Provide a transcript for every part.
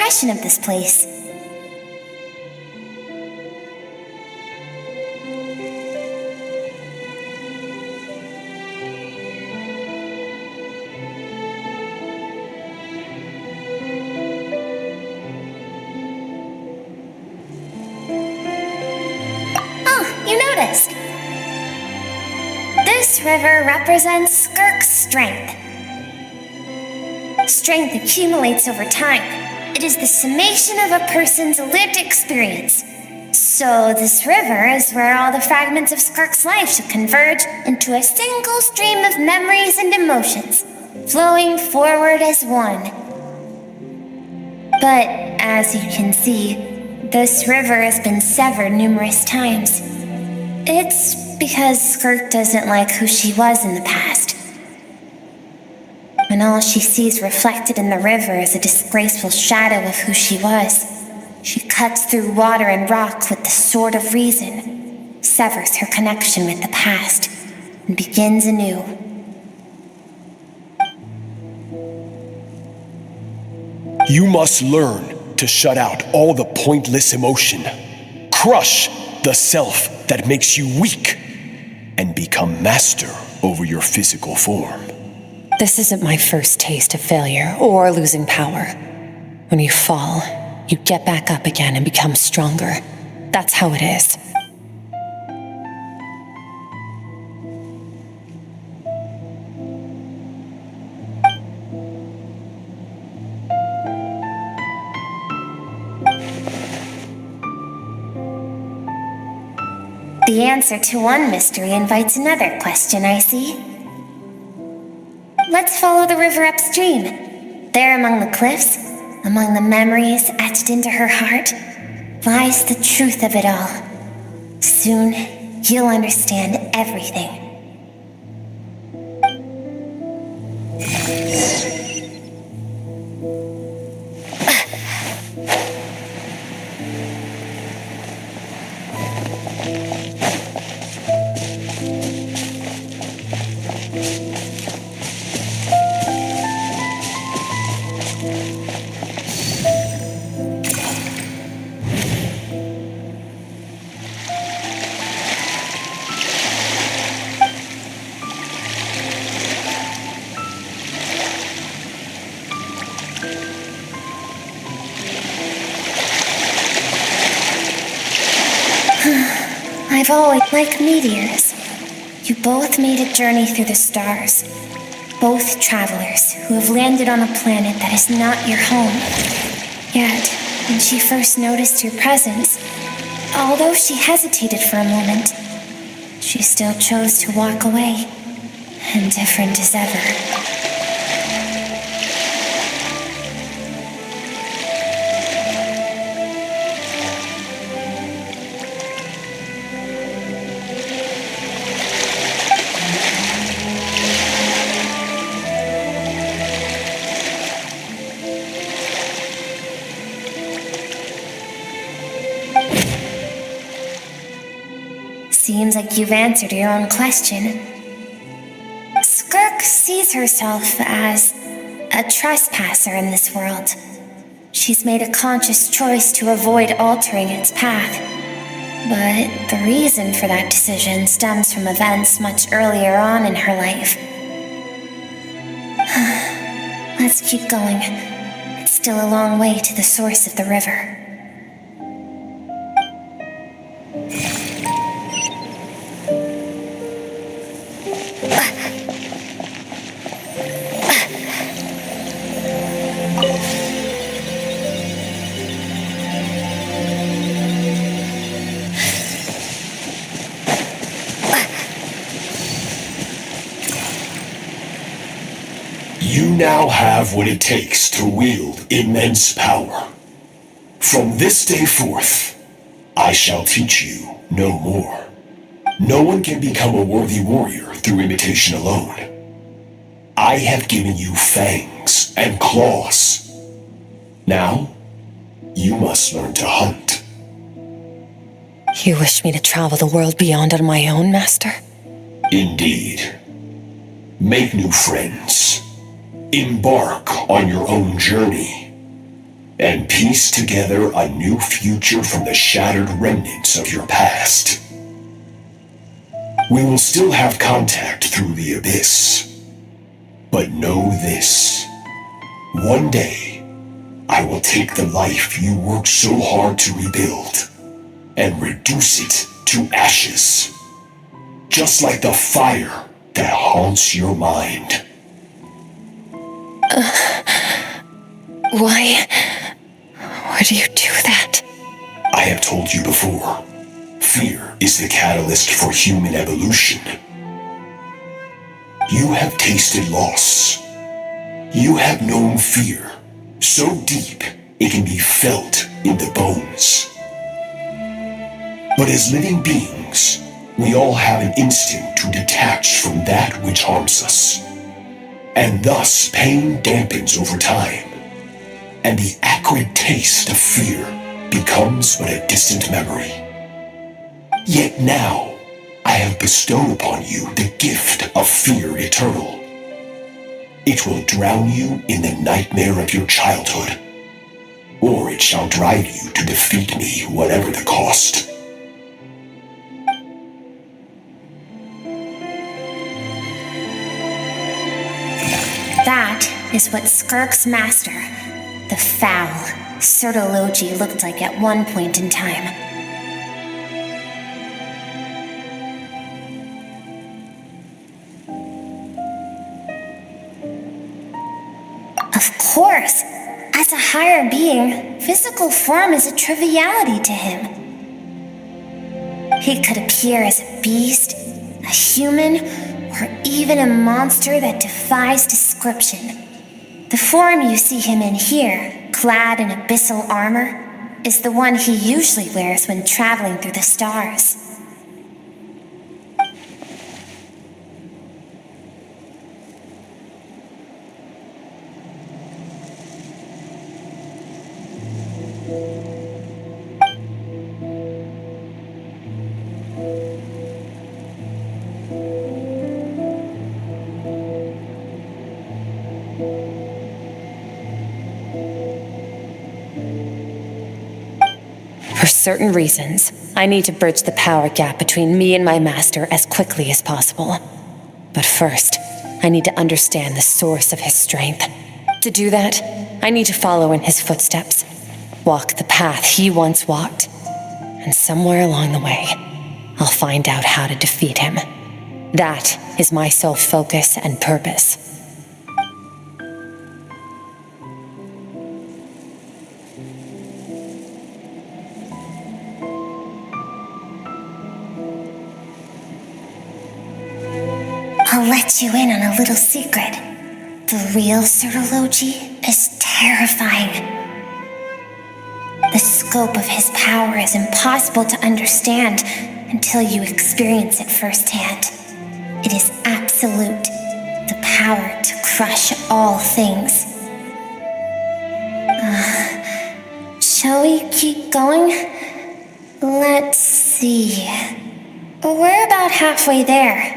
impression of this place. Oh, you noticed. This river represents Skirk's strength. Strength accumulates over time. It is the summation of a person's lived experience. So this river is where all the fragments of Skirk's life should converge into a single stream of memories and emotions, flowing forward as one. But as you can see, this river has been severed numerous times. It's because Skirk doesn't like who she was in the past. When all she sees reflected in the river is a disgraceful shadow of who she was, she cuts through water and rock with the sword of reason, severs her connection with the past, and begins anew. You must learn to shut out all the pointless emotion, crush the self that makes you weak, and become master over your physical form. This isn't my first taste of failure or losing power. When you fall, you get back up again and become stronger. That's how it is. The answer to one mystery invites another question, I see. Let's follow the river upstream. There among the cliffs, among the memories etched into her heart, lies the truth of it all. Soon, you'll understand everything. I've always liked meteors. You both made a journey through the stars. Both travelers who have landed on a planet that is not your home. Yet, when she first noticed your presence, although she hesitated for a moment, she still chose to walk away, indifferent as ever. Seems like you've answered your own question. Skirk sees herself as a trespasser in this world. She's made a conscious choice to avoid altering its path. But the reason for that decision stems from events much earlier on in her life. Let's keep going. It's still a long way to the source of the river. You now have what it takes to wield immense power. From this day forth, I shall teach you no more. No one can become a worthy warrior through imitation alone. I have given you fangs and claws. Now, you must learn to hunt. You wish me to travel the world beyond on my own, Master? Indeed. Make new friends. Embark on your own journey. and piece together a new future from the shattered remnants of your past. We will still have contact through the abyss, but know this. One day, I will take the life you worked so hard to rebuild and reduce it to ashes, just like the fire that haunts your mind. Why do you do that? I have told you before, fear is the catalyst for human evolution. You have tasted loss. You have known fear so deep it can be felt in the bones. But as living beings, we all have an instinct to detach from that which harms us. And thus pain dampens over time, and the acrid taste of fear becomes but a distant memory. Yet now, I have bestowed upon you the gift of fear eternal. It will drown you in the nightmare of your childhood, or it shall drive you to defeat me, whatever the cost. That is what Skirk's master, the foul Sertologi, looked like at one point in time. Of course, as a higher being, physical form is a triviality to him. He could appear as a beast, a human, or even a monster that defies description. The form you see him in here, clad in abyssal armor, is the one he usually wears when traveling through the stars. For certain reasons, I need to bridge the power gap between me and my master as quickly as possible. But first, I need to understand the source of his strength. To do that, I need to follow in his footsteps, walk the path he once walked, and somewhere along the way, I'll find out how to defeat him. That is my sole focus and purpose. I'll let you in on a little secret. The real Sertologi is terrifying. The scope of his power is impossible to understand until you experience it firsthand. It is absolute, the power to crush all things. Shall we keep going? Let's see. We're about halfway there.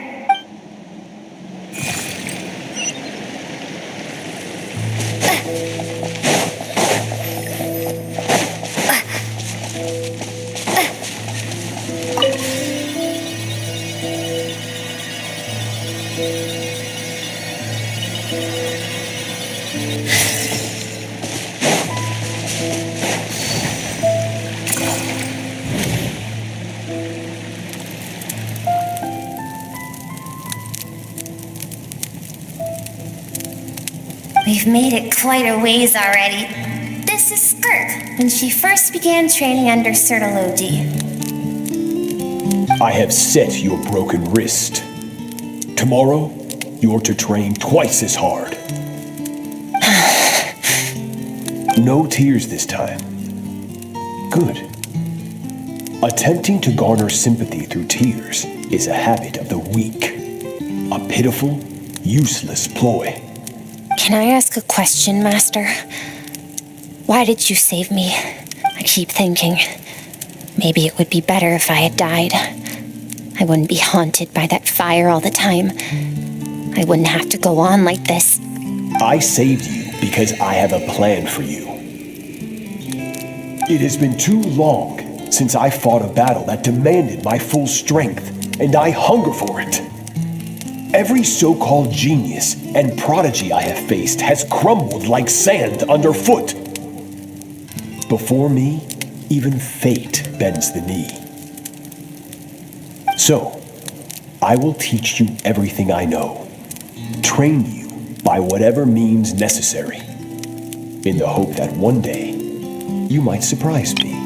We've made it quite a ways already. This is Skirk, when she first began training under Sertologi. I have set your broken wrist. Tomorrow, you're to train twice as hard. No tears this time. Good. Attempting to garner sympathy through tears is a habit of the weak. A pitiful, useless ploy. Can I ask a question, Master? Why did you save me? I keep thinking, maybe it would be better if I had died. I wouldn't be haunted by that fire all the time. I wouldn't have to go on like this. I saved you because I have a plan for you. It has been too long since I fought a battle that demanded my full strength, and I hunger for it. Every so-called genius and prodigy I have faced has crumbled like sand underfoot. Before me, even fate bends the knee. So, I will teach you everything I know, train you by whatever means necessary, in the hope that one day you might surprise me.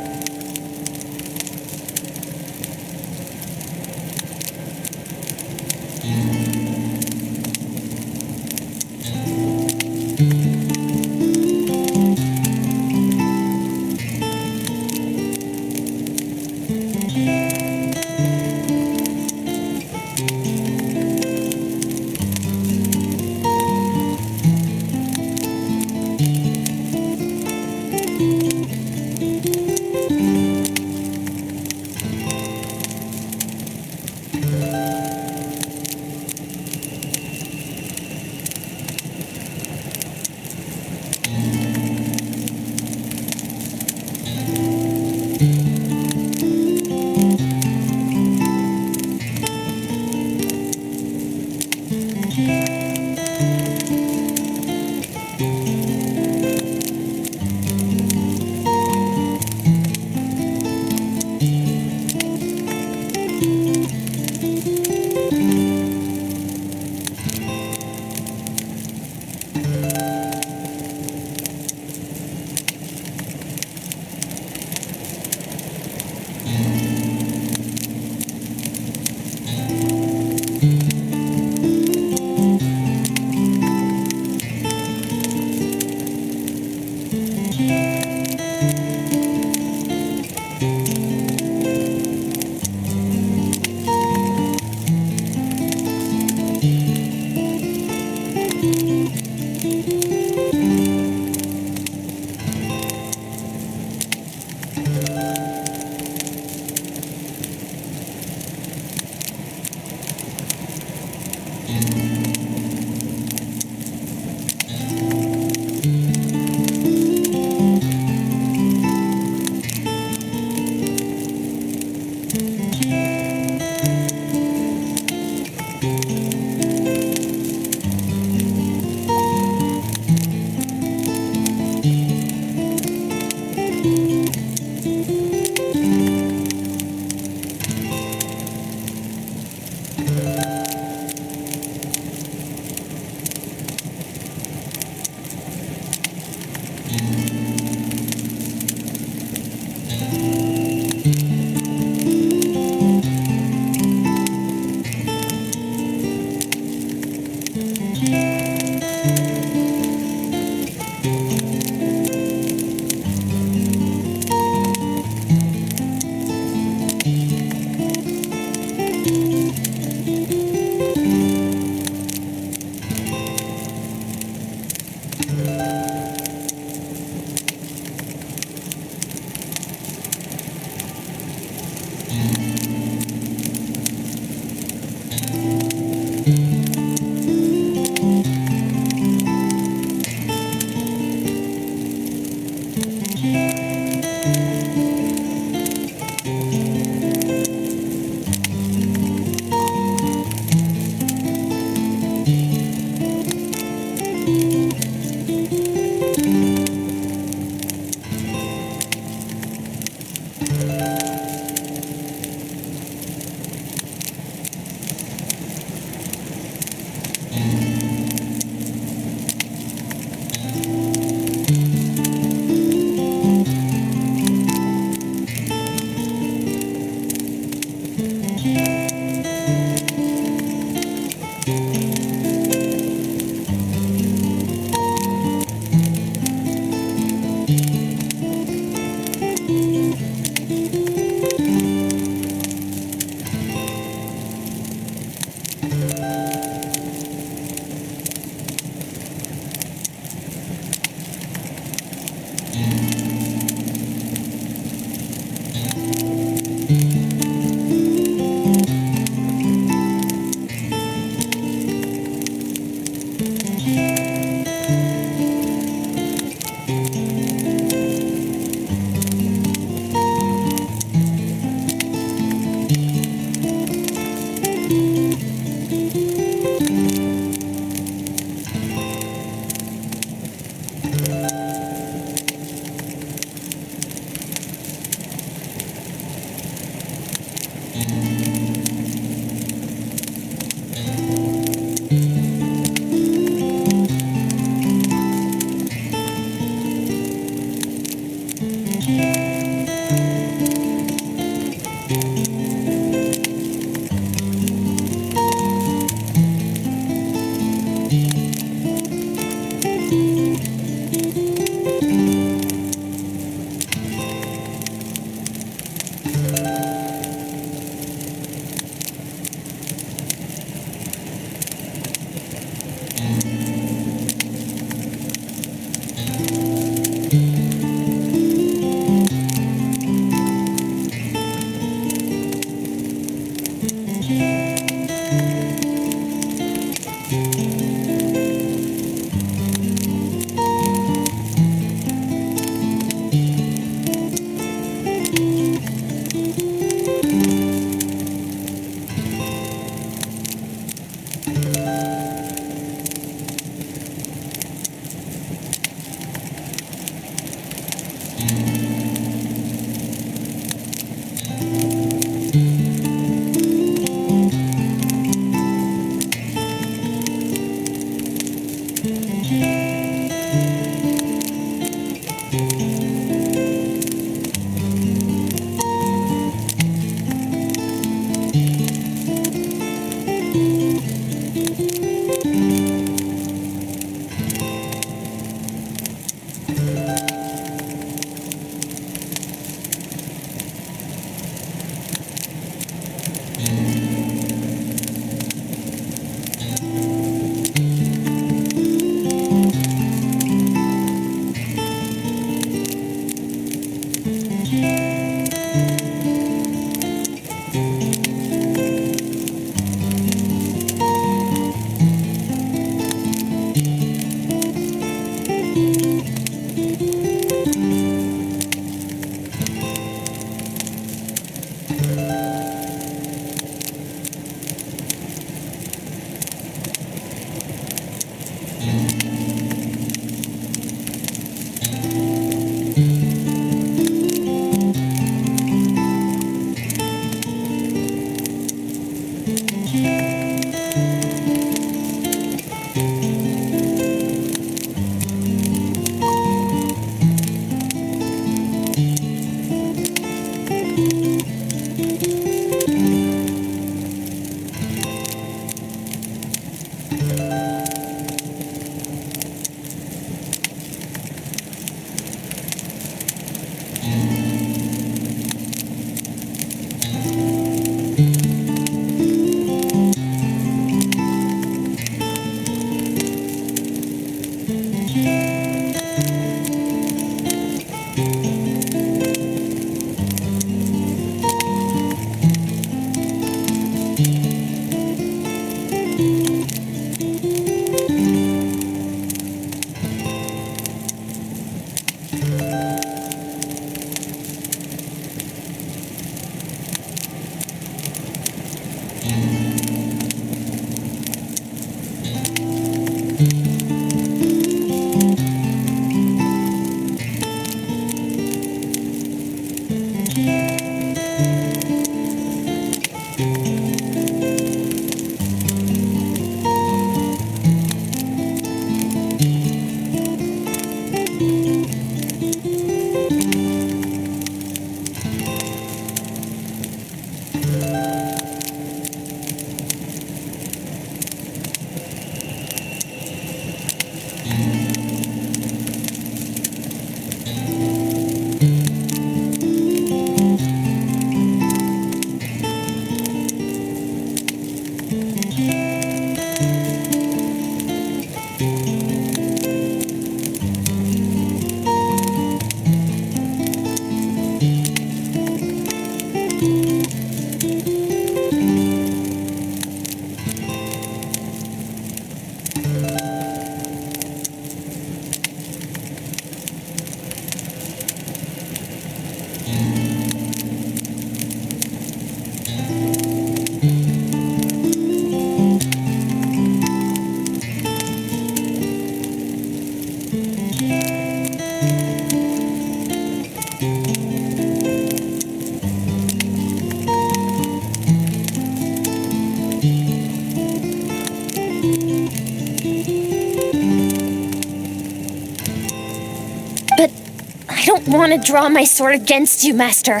I don't want to draw my sword against you, Master.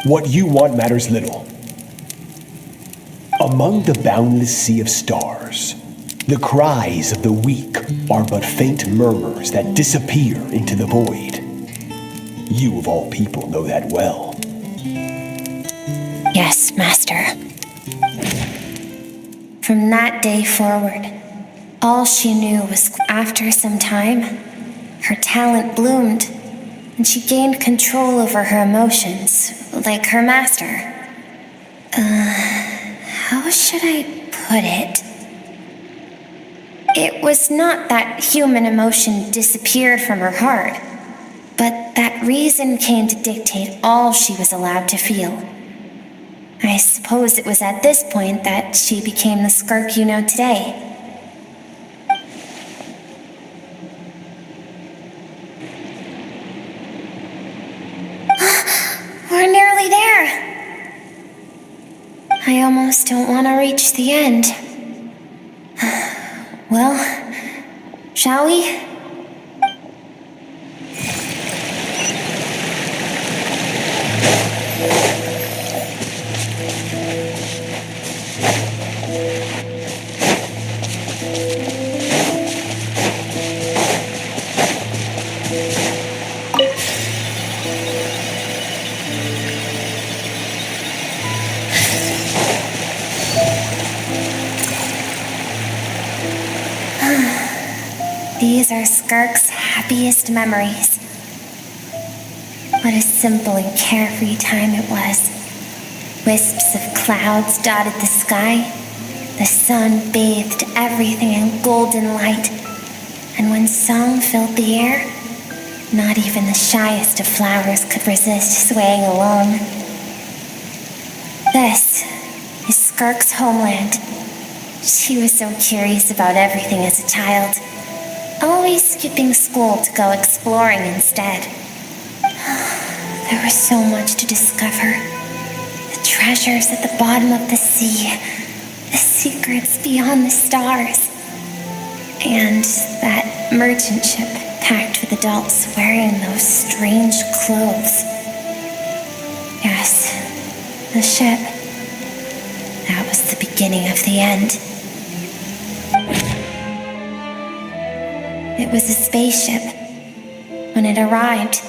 What you want matters little. Among the boundless sea of stars, the cries of the weak are but faint murmurs that disappear into the void. You of all people know that well. Yes, Master. From that day forward, all she knew was after some time, her talent bloomed, and she gained control over her emotions, like her master. How should I put it? It was not that human emotion disappeared from her heart, but that reason came to dictate all she was allowed to feel. I suppose it was at this point that she became the Skirk you know today. We're nearly there. I almost don't want to reach the end. Well, shall we? These are Skirk's happiest memories. What a simple and carefree time it was. Wisps of clouds dotted the sky. The sun bathed everything in golden light. And when song filled the air, not even the shyest of flowers could resist swaying along. This is Skirk's homeland. She was so curious about everything as a child, always skipping school to go exploring instead. There was so much to discover. The treasures at the bottom of the sea, the secrets beyond the stars, and that merchant ship packed with adults wearing those strange clothes. Yes, the ship. That was the beginning of the end. It was a spaceship. When it arrived,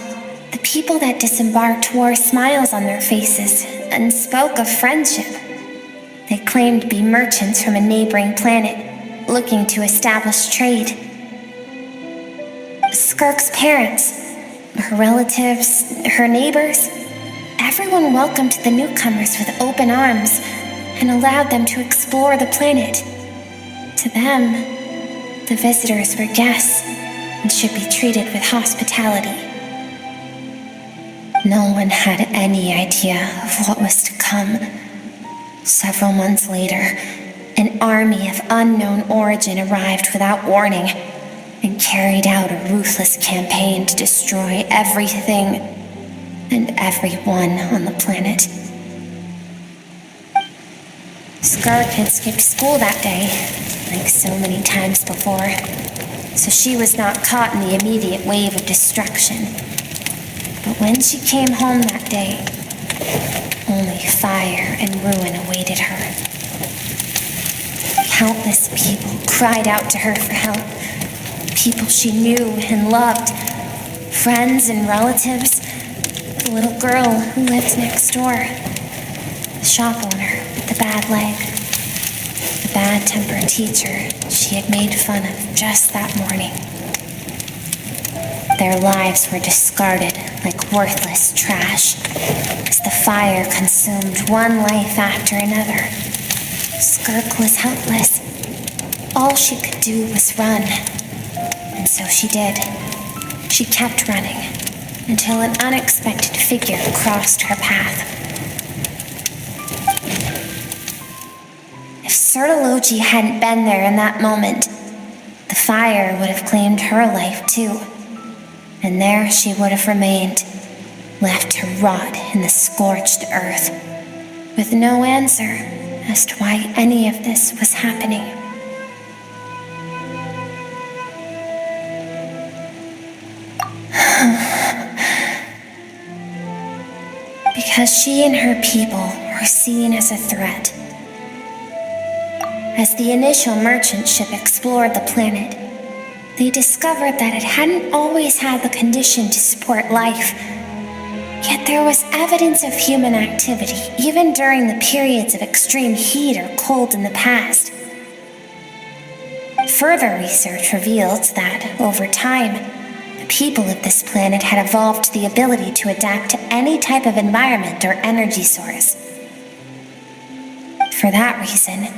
the people that disembarked wore smiles on their faces and spoke of friendship. They claimed to be merchants from a neighboring planet, looking to establish trade. Skirk's parents, her relatives, her neighbors, everyone welcomed the newcomers with open arms and allowed them to explore the planet. To them, the visitors were guests and should be treated with hospitality. No one had any idea of what was to come. Several months later, an army of unknown origin arrived without warning and carried out a ruthless campaign to destroy everything and everyone on the planet. Skirk had skipped school that day, like so many times before, so she was not caught in the immediate wave of destruction. But when she came home that day, only fire and ruin awaited her. Countless people cried out to her for help. People she knew and loved, friends and relatives, the little girl who lived next door, the shop owner with the bad leg, the bad-tempered teacher she had made fun of just that morning. Their lives were discarded like worthless trash as the fire consumed one life after another. Skirk was helpless. All she could do was run. And so she did. She kept running until an unexpected figure crossed her path. If Sertology hadn't been there in that moment, the fire would have claimed her life too. And there she would have remained, left to rot in the scorched earth, with no answer as to why any of this was happening. Because she and her people were seen as a threat. As the initial merchant ship explored the planet, they discovered that it hadn't always had the condition to support life. Yet there was evidence of human activity, even during the periods of extreme heat or cold in the past. Further research revealed that, over time, the people of this planet had evolved the ability to adapt to any type of environment or energy source. For that reason,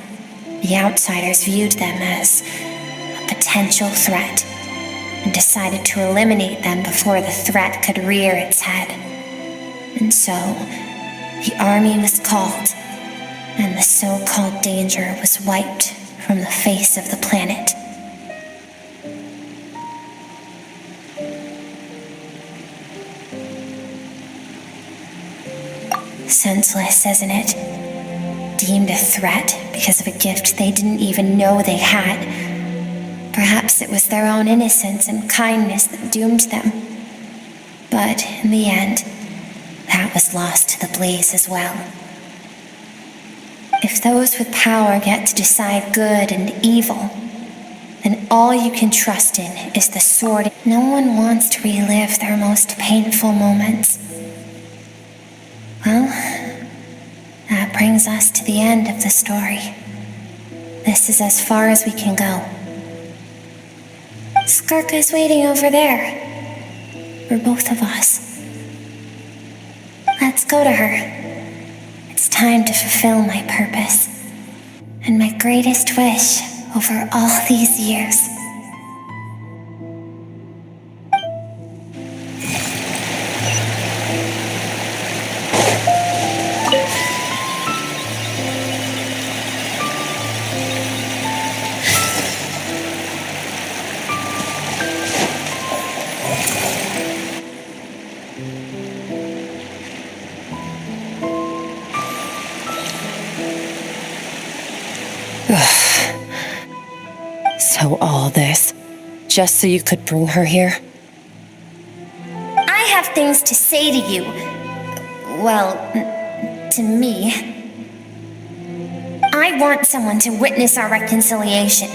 the outsiders viewed them as potential threat and decided to eliminate them before the threat could rear its head. And so, the army was called, and the so-called danger was wiped from the face of the planet. Senseless, isn't it? Deemed a threat because of a gift they didn't even know they had. Perhaps it was their own innocence and kindness that doomed them. But in the end, that was lost to the blaze as well. If those with power get to decide good and evil, then all you can trust in is the sword. No one wants to relive their most painful moments. Well, that brings us to the end of the story. This is as far as we can go. Skirk is waiting over there, for both of us. Let's go to her. It's time to fulfill my purpose, and my greatest wish over all these years. So all this, just so you could bring her here? I have things to say to you. Well, to me. I want someone to witness our reconciliation,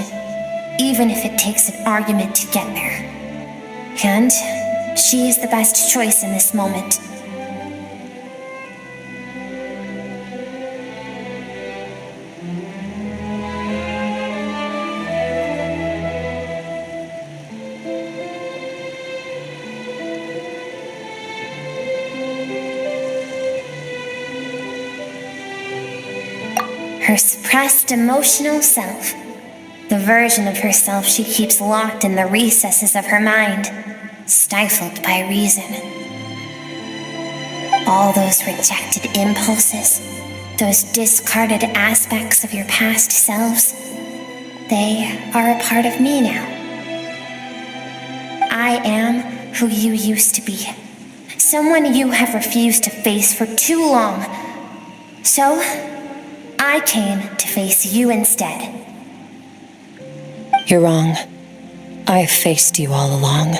even if it takes an argument to get there. And she is the best choice in this moment. Her suppressed emotional self, the version of herself she keeps locked in the recesses of her mind, stifled by reason. All those rejected impulses, those discarded aspects of your past selves, they are a part of me now. I am who you used to be, someone you have refused to face for too long. So, I came to face you instead. You're wrong. I have faced you all along,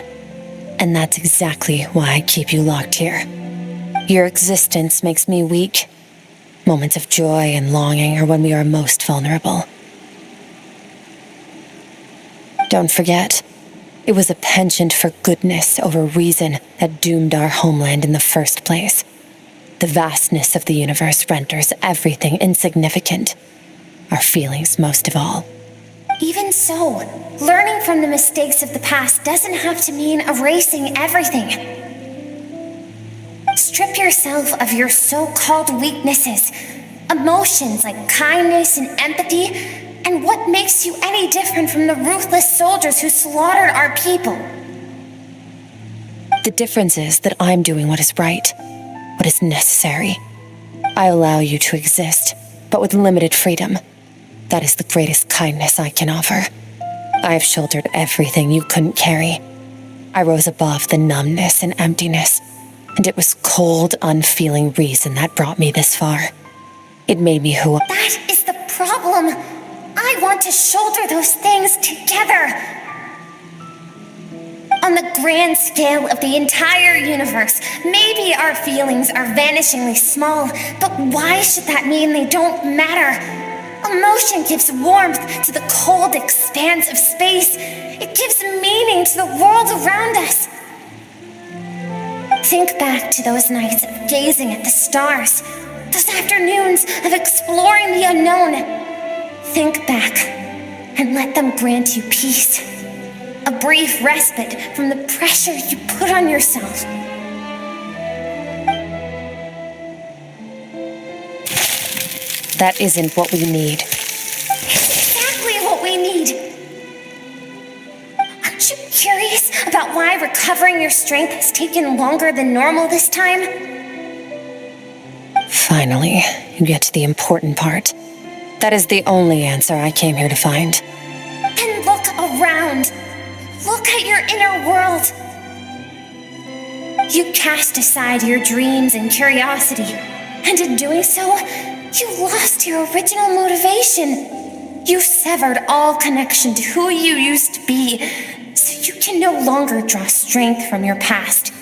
and that's exactly why I keep you locked here. Your existence makes me weak. Moments of joy and longing are when we are most vulnerable. Don't forget, it was a penchant for goodness over reason that doomed our homeland in the first place. The vastness of the universe renders everything insignificant. Our feelings most of all. Even so, learning from the mistakes of the past doesn't have to mean erasing everything. Strip yourself of your so-called weaknesses, emotions like kindness and empathy, and what makes you any different from the ruthless soldiers who slaughtered our people? The difference is that I'm doing what is right. What is necessary. I allow you to exist, but with limited freedom. That is the greatest kindness I can offer. I have shouldered everything you couldn't carry. I rose above the numbness and emptiness, and it was cold, unfeeling reason that brought me this far. It made me who I... That is the problem. I want to shoulder those things together. On the grand scale of the entire universe, maybe our feelings are vanishingly small, but why should that mean they don't matter? Emotion gives warmth to the cold expanse of space. It gives meaning to the world around us. Think back to those nights of gazing at the stars, those afternoons of exploring the unknown. Think back and let them grant you peace. A brief respite from the pressure you put on yourself. That isn't what we need. Exactly what we need. Aren't you curious about why recovering your strength has taken longer than normal this time? Finally, you get to the important part. That is the only answer I came here to find. And look around. Look at your inner world. You cast aside your dreams and curiosity, and in doing so, you lost your original motivation. You severed all connection to who you used to be, so you can no longer draw strength from your past.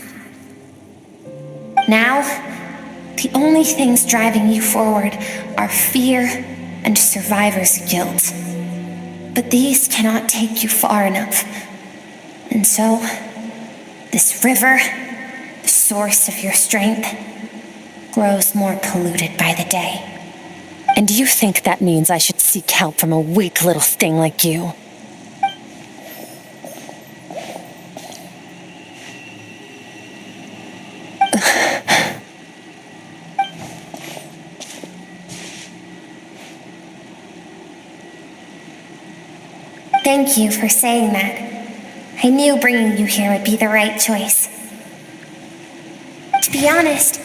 Now, the only things driving you forward are fear and survivor's guilt. But these cannot take you far enough. And so, this river, the source of your strength, grows more polluted by the day. And you think that means I should seek help from a weak little thing like you? Thank you for saying that. I knew bringing you here would be the right choice. To be honest,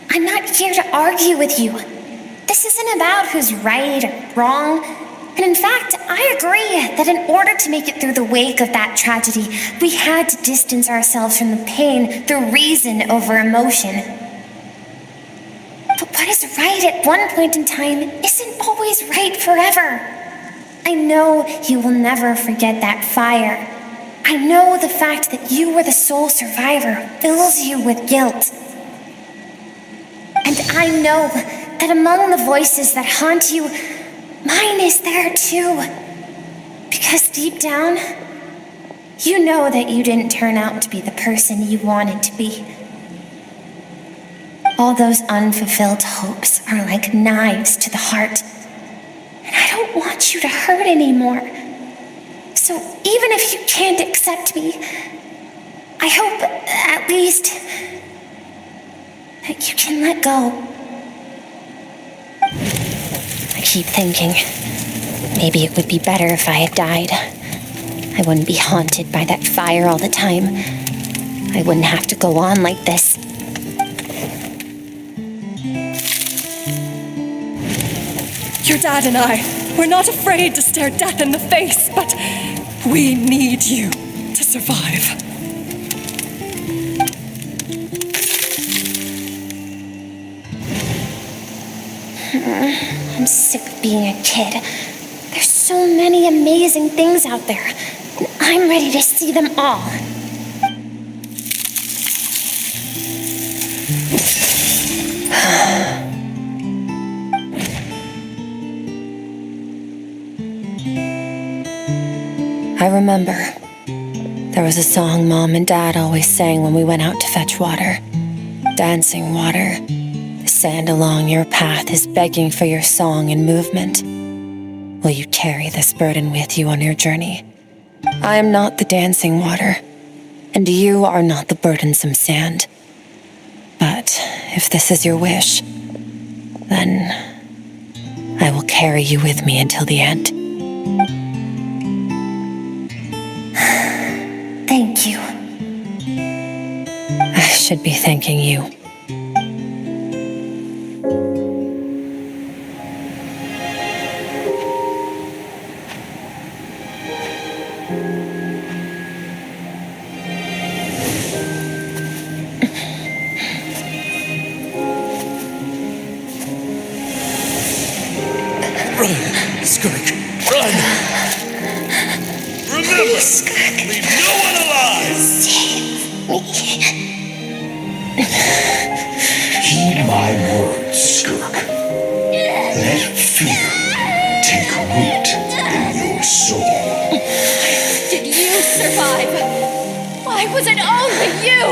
I'm not here to argue with you. This isn't about who's right or wrong. And in fact, I agree that in order to make it through the wake of that tragedy, we had to distance ourselves from the pain through reason over emotion. But what is right at one point in time isn't always right forever. I know you will never forget that fire. I know the fact that you were the sole survivor fills you with guilt. And I know that among the voices that haunt you, mine is there too. Because deep down, you know that you didn't turn out to be the person you wanted to be. All those unfulfilled hopes are like knives to the heart. And I don't want you to hurt anymore. So even if you can't accept me, I hope at least that you can let go. I keep thinking, maybe it would be better if I had died. I wouldn't be haunted by that fire all the time. I wouldn't have to go on like this. Your dad and I, we're not afraid to stare death in the face, but we need you to survive. I'm sick of being a kid. There's so many amazing things out there, and I'm ready to see them all. I remember. There was a song Mom and Dad always sang when we went out to fetch water. Dancing water. The sand along your path is begging for your song and movement. Will you carry this burden with you on your journey? I am not the dancing water, and you are not the burdensome sand. But if this is your wish, then I will carry you with me until the end. Thank you. I should be thanking you. Run, Skirk, run! Remember, leave no one alive! Heed my words, Skirk. Let fear take root in your soul. Did you survive? Why was it only you?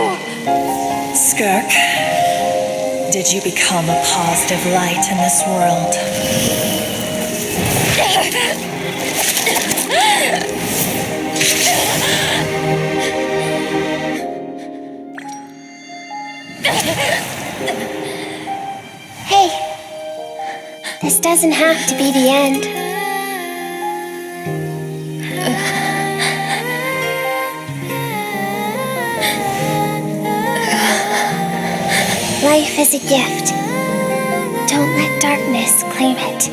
Skirk, did you become a positive light in this world? Hey, this doesn't have to be the end. Life is a gift. Don't let darkness claim it.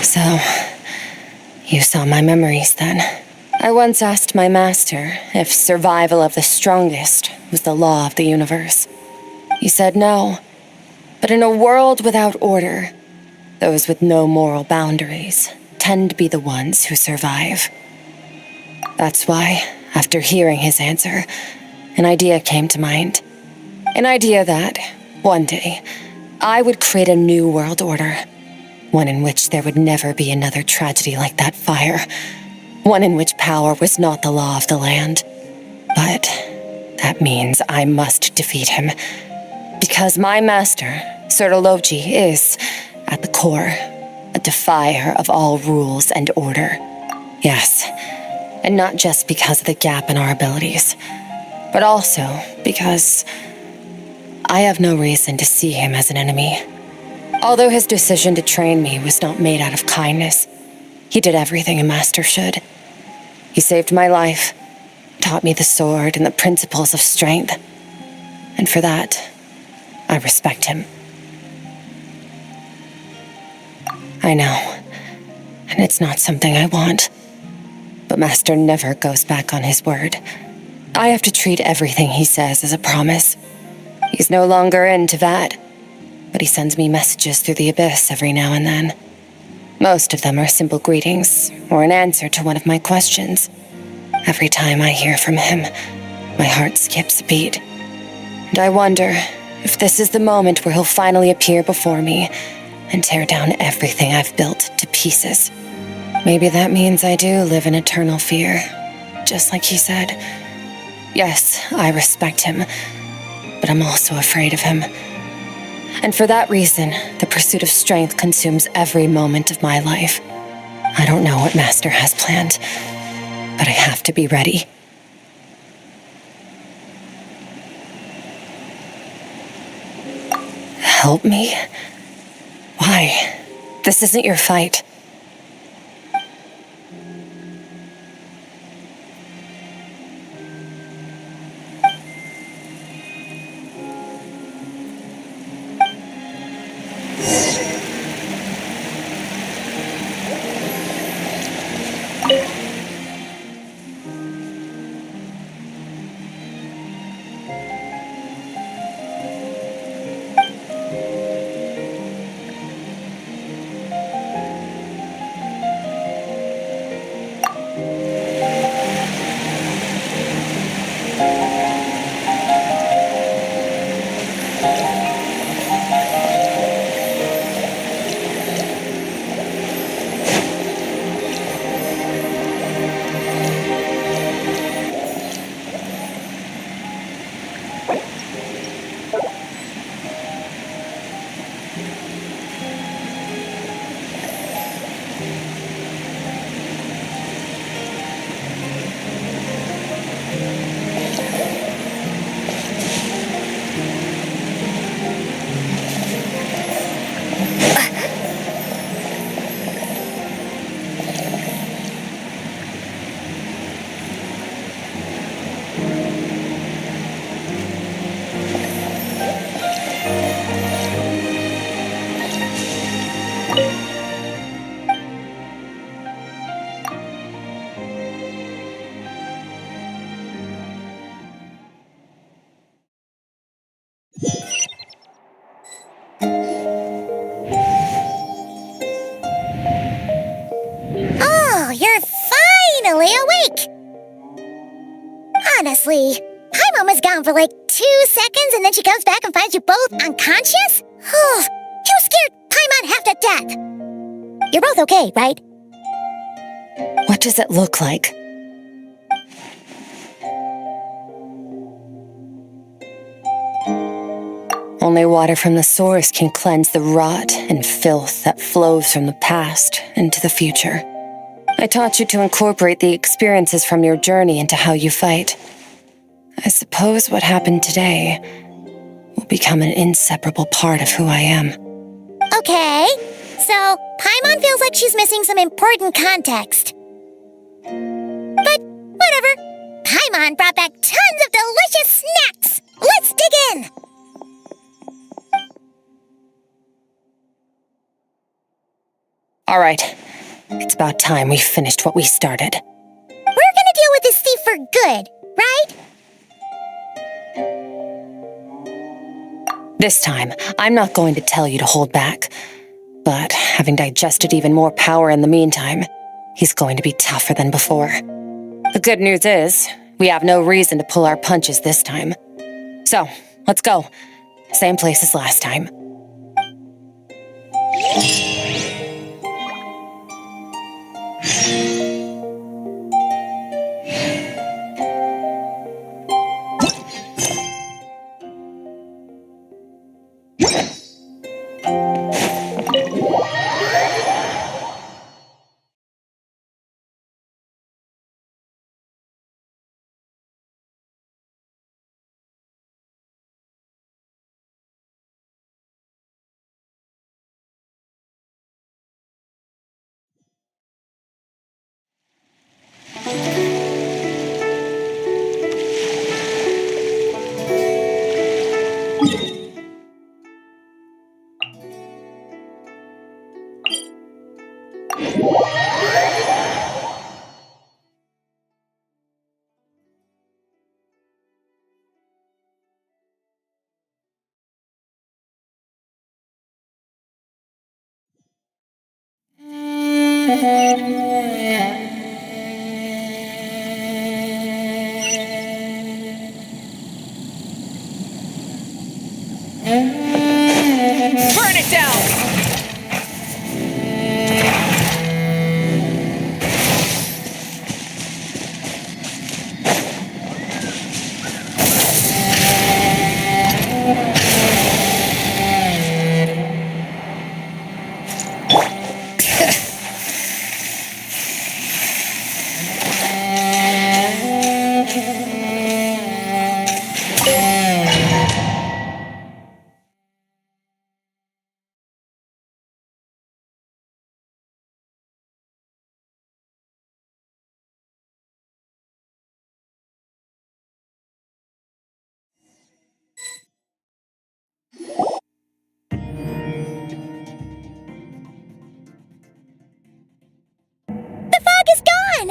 So, you saw my memories then. I once asked my master if survival of the strongest was the law of the universe. He said no, but in a world without order, those with no moral boundaries tend to be the ones who survive. That's why, after hearing his answer, an idea came to mind. An idea that, one day, I would create a new world order. One in which there would never be another tragedy like that fire. One in which power was not the law of the land. But that means I must defeat him, Because my master, Sertologi, is, at the core, a defier of all rules and order. Yes, and not just because of the gap in our abilities, but also because I have no reason to see him as an enemy. Although his decision to train me was not made out of kindness, he did everything a master should. He saved my life, taught me the sword and the principles of strength, and for that, I respect him. I know, and it's not something I want, but Master never goes back on his word. I have to treat everything he says as a promise. He's no longer into that, but he sends me messages through the abyss every now and then. Most of them are simple greetings, or an answer to one of my questions. Every time I hear from him, my heart skips a beat. And I wonder if this is the moment where he'll finally appear before me and tear down everything I've built to pieces. Maybe that means I do live in eternal fear, just like he said. Yes, I respect him, but I'm also afraid of him. And for that reason, the pursuit of strength consumes every moment of my life. I don't know what Master has planned, but I have to be ready. Help me? Why? This isn't your fight. Oh, you're finally awake! Honestly, Paimon was gone for like 2 seconds and then she comes back and finds you both unconscious? Oh, you scared Paimon half to death! You're both okay, right? What does it look like? Only water from the source can cleanse the rot and filth that flows from the past into the future. I taught you to incorporate the experiences from your journey into how you fight. I suppose what happened today will become an inseparable part of who I am. Okay, so Paimon feels like she's missing some important context. But whatever. Paimon brought back tons of delicious snacks! Let's dig in! All right, it's about time we finished what we started. We're gonna deal with this thief for good, right? This time, I'm not going to tell you to hold back. But having digested even more power in the meantime, he's going to be tougher than before. The good news is, we have no reason to pull our punches this time. So, let's go. Same place as last time. Burn it down! The fog is gone!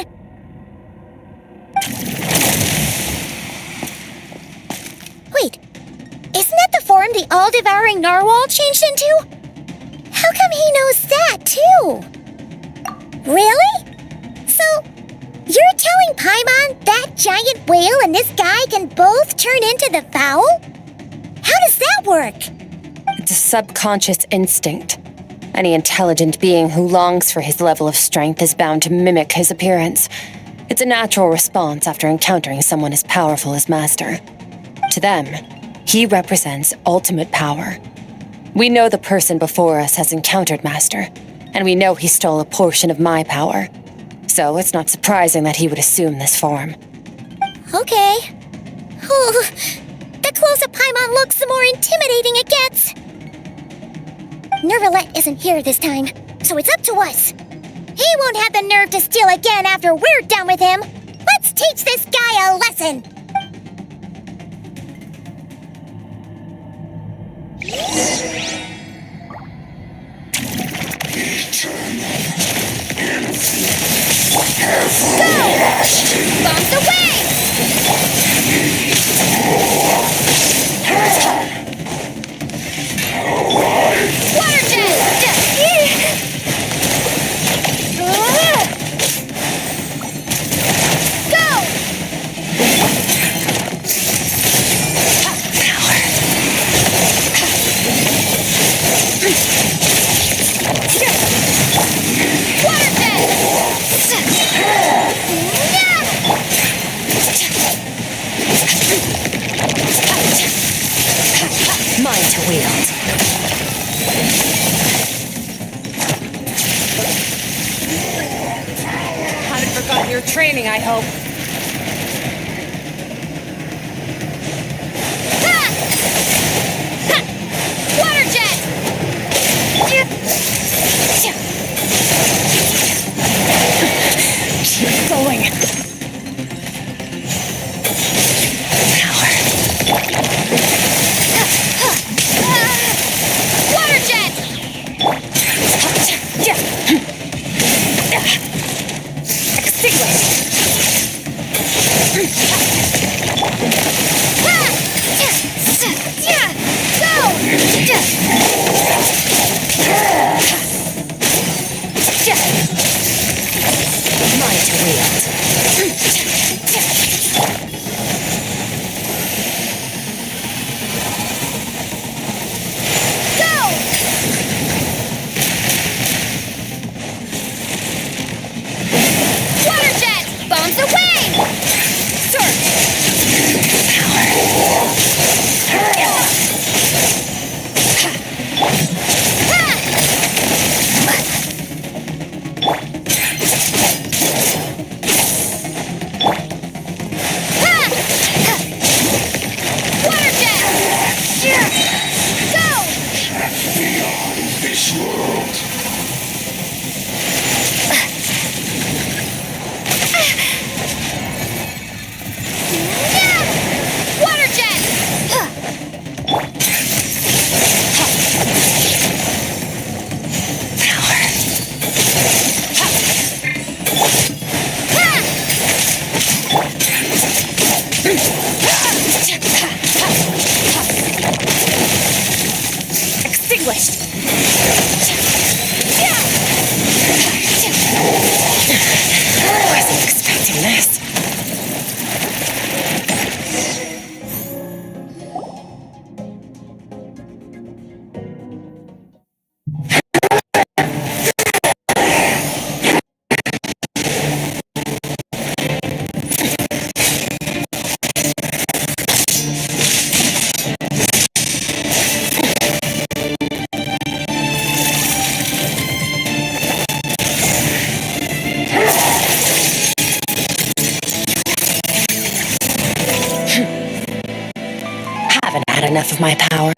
Wait, isn't that the form the all-devouring narwhal changed into? How come he knows that, too? Really? So, you're telling Paimon that giant whale and this guy can both turn into the fowl? How does that work? It's a subconscious instinct. Any intelligent being who longs for his level of strength is bound to mimic his appearance. It's a natural response after encountering someone as powerful as Master. To them, he represents ultimate power. We know the person before us has encountered Master, and we know he stole a portion of my power. So it's not surprising that he would assume this form. Okay. Oh, the closer Paimon looks, the more intimidating it gets. Nervalette isn't here this time, so it's up to us. He won't have the nerve to steal again after we're done with him. Let's teach this guy a lesson. Go! Bombs away! Water jet! Go! Water jet! Mine to wield. Haven't forgotten your training, I hope. Ha! Ha! Water jet! Keep going. Power. Water jet! Extinguish. Mine to wield. Water jet! Bombs away! Surge. enough of my power.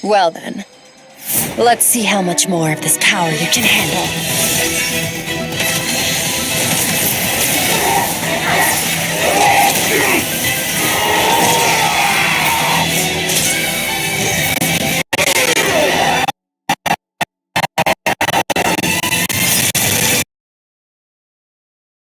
Well then, let's see how much more of this power you can handle.